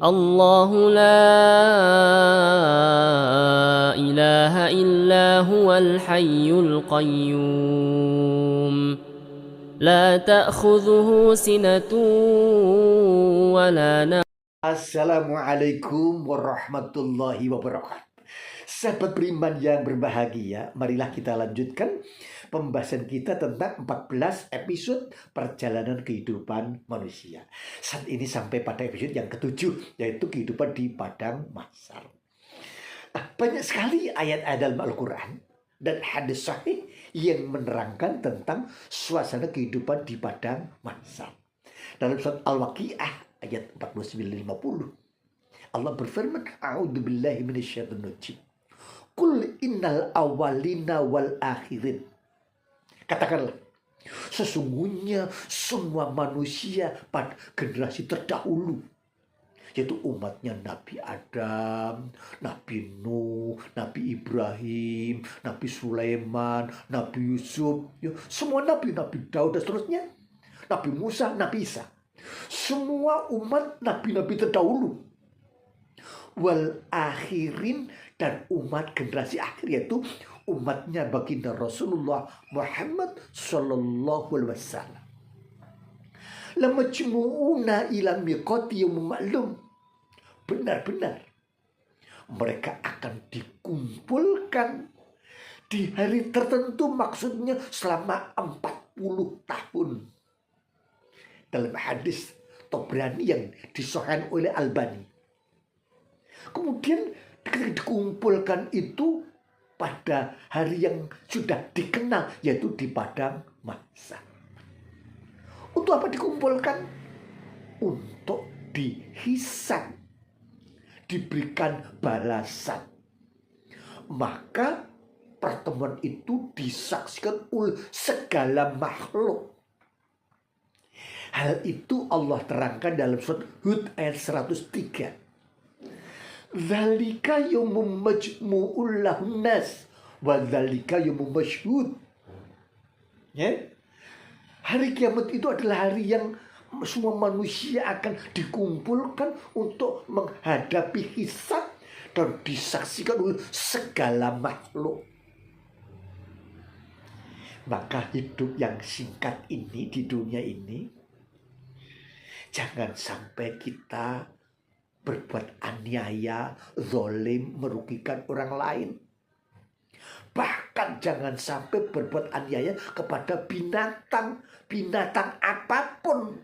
الله لا إله إلا هو الحي القيوم لا تأخذه سنة ولا نوم. Assalamualaikum warahmatullahi wabarakatuh. Sahabat beriman yang berbahagia, marilah kita lanjutkan pembahasan kita tentang 14 episode perjalanan kehidupan manusia. Saat ini sampai pada episode yang ke-7, yaitu kehidupan di padang mahsyar. Banyak sekali ayat-ayat dalam Al-Quran dan hadis sahih yang menerangkan tentang suasana kehidupan di padang mahsyar. Dalam surat Al-Waqiah ayat 49-50, Allah berfirman, A'udzubillahi minasyaitonir rajim. Qul innal awwalina wal akhirin. Katakanlah, sesungguhnya semua manusia pada generasi terdahulu, yaitu umatnya Nabi Adam, Nabi Nuh, Nabi Ibrahim, Nabi Sulaiman, Nabi Yusuf, semua Nabi Daud dan seterusnya, Nabi Musa, Nabi Isa. Semua umat nabi-nabi terdahulu, wal akhirin, dan umat generasi akhir, yaitu umatnya baginda Rasulullah Muhammad sallallahu alaihi wasallam. Lamajmu'una ila miqati yaumin ma'lum. Benar-benar mereka akan dikumpulkan di hari tertentu, maksudnya selama 40 tahun. Dalam hadis Tabrani yang disahihkan oleh Albani. Kemudian dikumpulkan itu pada hari yang sudah dikenal, yaitu di padang mahsyar. Untuk apa dikumpulkan? Untuk dihisab, diberikan balasan. Maka pertemuan itu disaksikan oleh segala makhluk. Hal itu Allah terangkan dalam surat Hud ayat 103. Dzalika yaumum majmu'ul lahun nas wa dzalika yaumum masyhud. Ya. Hari kiamat itu adalah hari yang semua manusia akan dikumpulkan untuk menghadapi hisab dan disaksikan oleh segala makhluk. Maka hidup yang singkat ini di dunia ini, jangan sampai kita berbuat aniaya, zalim, merugikan orang lain. Bahkan jangan sampai berbuat aniaya kepada binatang apapun.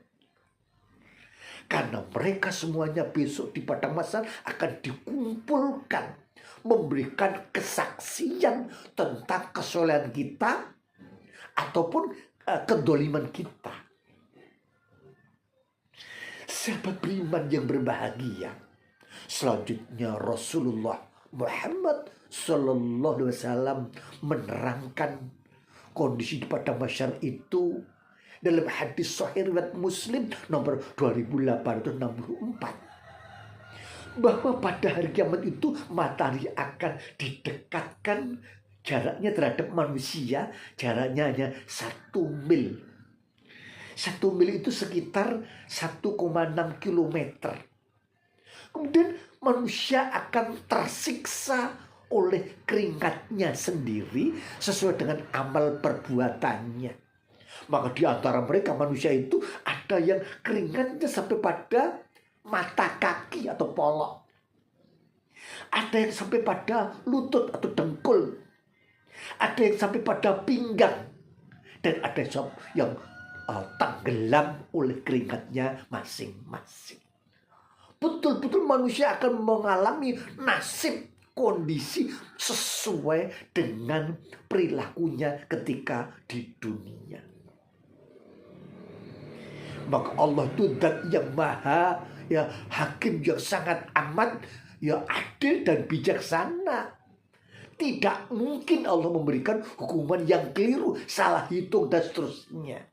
Karena mereka semuanya besok di padang mahsyar akan dikumpulkan, memberikan kesaksian tentang kesolehan kita ataupun kedoliman kita. Sahabat beriman yang berbahagia, selanjutnya Rasulullah Muhammad sallallahu alaihi wasallam menerangkan kondisi di padang mahsyar itu dalam hadis sahih riwayat Muslim nomor 2864, bahwa pada hari kiamat itu matahari akan didekatkan, jaraknya terhadap manusia jaraknya hanya 1 mil. 1 mil itu sekitar 1,6 kilometer. Kemudian manusia akan tersiksa oleh keringatnya sendiri sesuai dengan amal perbuatannya. Maka di antara mereka manusia itu ada yang keringatnya sampai pada mata kaki atau polok. Ada yang sampai pada lutut atau dengkul. Ada yang sampai pada pinggang. Dan ada yang tenggelam oleh keringatnya masing-masing. Betul-betul manusia akan mengalami nasib kondisi sesuai dengan perilakunya ketika di dunia. Maka Allah itu zat yang maha, hakim yang sangat amat, adil dan bijaksana. Tidak mungkin Allah memberikan hukuman yang keliru, salah hitung dan seterusnya.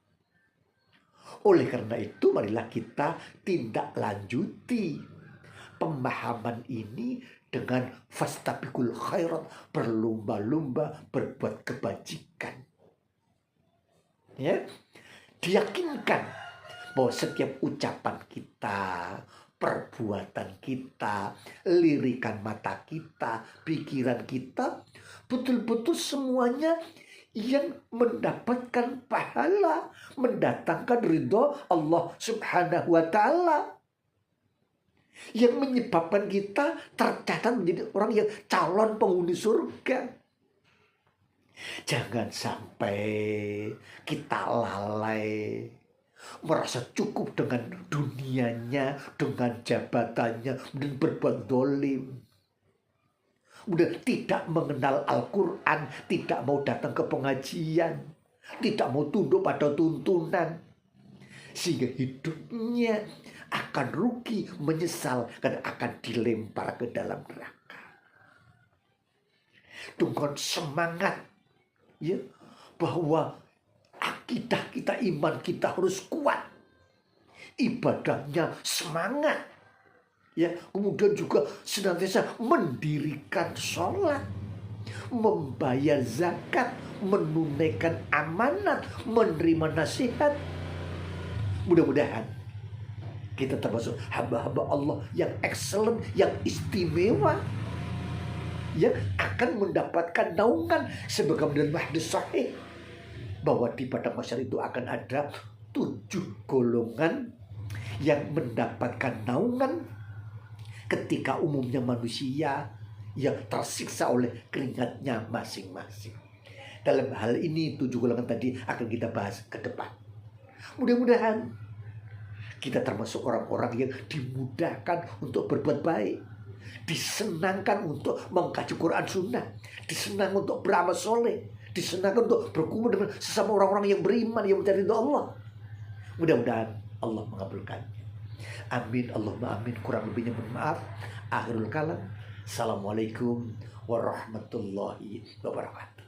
Oleh karena itu, marilah kita tindak lanjuti pemahaman ini dengan fastabiqul khairat, berlomba-lomba berbuat kebajikan. Ya, diyakinkan bahwa setiap ucapan kita, perbuatan kita, lirikan mata kita, pikiran kita, betul-betul semuanya yang mendapatkan pahala, mendatangkan ridho Allah Subhanahu wa Ta'ala, yang menyebabkan kita tercatat menjadi orang yang calon penghuni surga. Jangan sampai kita lalai, merasa cukup dengan dunianya, dengan jabatannya, dan berbuat dolim. Udah tidak mengenal Al-Quran, tidak mau datang ke pengajian, tidak mau tunduk pada tuntunan, sehingga hidupnya akan rugi, menyesal, karena akan dilempar ke dalam neraka. Dengan semangat, ya, bahwa akidah kita, iman kita harus kuat, ibadahnya semangat, ya, kemudian juga senantiasa mendirikan sholat, membayar zakat, menunaikan amanat, menerima nasihat. Mudah-mudahan kita termasuk hamba-hamba Allah yang excellent, yang istimewa, yang akan mendapatkan naungan sebagaimana dalam hadis sahih bahwa di padang mahsyar itu akan ada 7 golongan yang mendapatkan naungan ketika umumnya manusia yang tersiksa oleh keringatnya masing-masing. Dalam hal ini 7 golongan tadi akan kita bahas ke depan. Mudah-mudahan kita termasuk orang-orang yang dimudahkan untuk berbuat baik, disenangkan untuk mengkaji Quran Sunnah, disenangkan untuk beramal soleh, disenangkan untuk berkumpul dengan sesama orang-orang yang beriman, yang mencari ridha Allah. Mudah-mudahan Allah mengabulkan. Amin, Allahumma amin. Kurang lebihnya mohon maaf. Akhirul kalam. Assalamualaikum warahmatullahi wabarakatuh.